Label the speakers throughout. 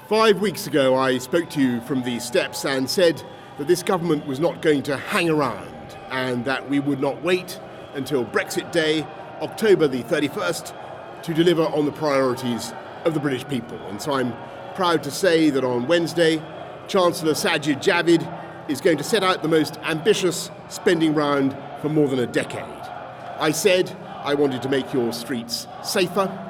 Speaker 1: 5 weeks ago, I spoke to you from these steps and said that this government was not going to hang around and that we would not wait until Brexit Day, October the 31st, to deliver on the priorities of the British people. And so I'm proud to say that on Wednesday, Chancellor Sajid Javid is going to set out the most ambitious spending round for more than a decade. I said I wanted to make your streets safer,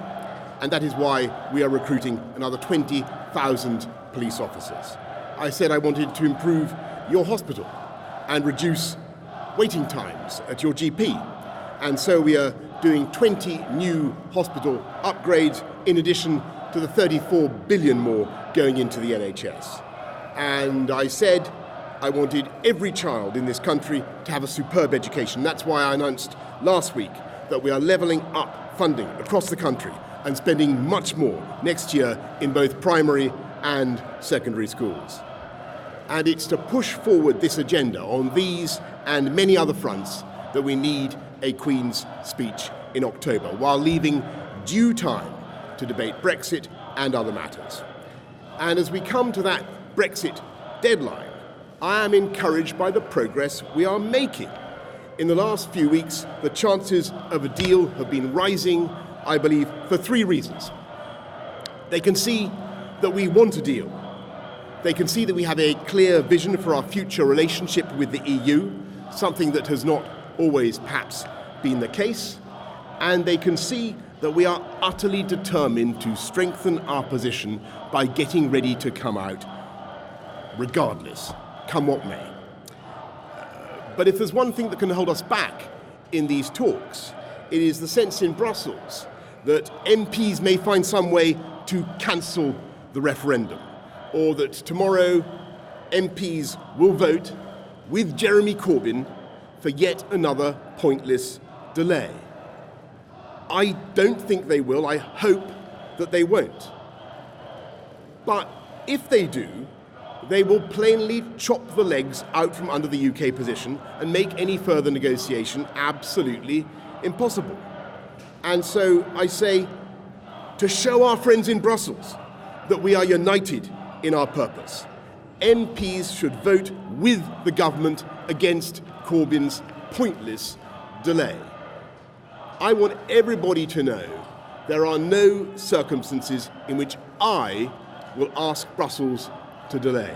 Speaker 1: and that is why we are recruiting another 20,000 police officers. I said I wanted to improve your hospital and reduce waiting times at your GP. And so we are doing 20 new hospital upgrades in addition to the 34 billion more going into the NHS. And I said I wanted every child in this country to have a superb education. That's why I announced last week that we are levelling up funding across the country and spending much more next year in both primary and secondary schools. And it's to push forward this agenda on these and many other fronts that we need a Queen's speech in October, while leaving due time to debate Brexit and other matters. And as we come to that Brexit deadline, I am encouraged by the progress we are making. In the last few weeks, the chances of a deal have been rising, I believe, for three reasons. They can see that we want a deal. They can see that we have a clear vision for our future relationship with the EU, something that has not always perhaps been the case. And they can see that we are utterly determined to strengthen our position by getting ready to come out, regardless, come what may. But if there's one thing that can hold us back in these talks, it is the sense in Brussels that MPs may find some way to cancel the referendum, or that tomorrow MPs will vote with Jeremy Corbyn for yet another pointless delay. I don't think they will. I hope that they won't. But if they do, they will plainly chop the legs out from under the UK position and make any further negotiation absolutely impossible. And so I say, to show our friends in Brussels that we are united in our purpose, MPs should vote with the government against Corbyn's pointless delay. I want everybody to know there are no circumstances in which I will ask Brussels to delay.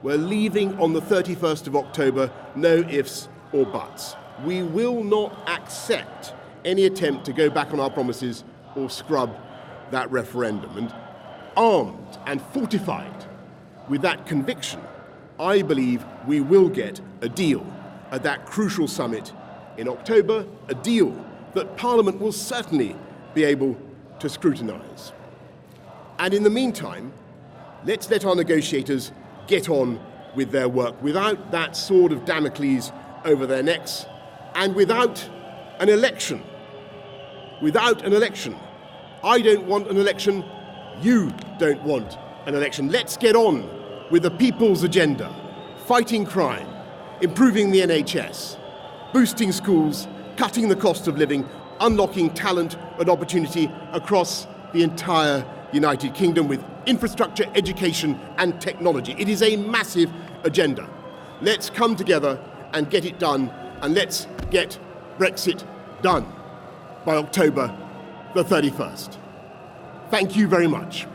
Speaker 1: We're leaving on the 31st of October, no ifs or buts. We will not accept any attempt to go back on our promises or scrub that referendum. And armed and fortified with that conviction, I believe we will get a deal at that crucial summit in October, a deal that Parliament will certainly be able to scrutinise. And in the meantime, let's let our negotiators get on with their work without that sword of Damocles over their necks and without an election. Without an election. I don't want an election. You don't want an election. Let's get on with the people's agenda, fighting crime, improving the NHS, boosting schools, cutting the cost of living, unlocking talent and opportunity across the entire United Kingdom with infrastructure, education and technology. It is a massive agenda. Let's come together and get it done, and let's get Brexit done by October the 31st. Thank you very much.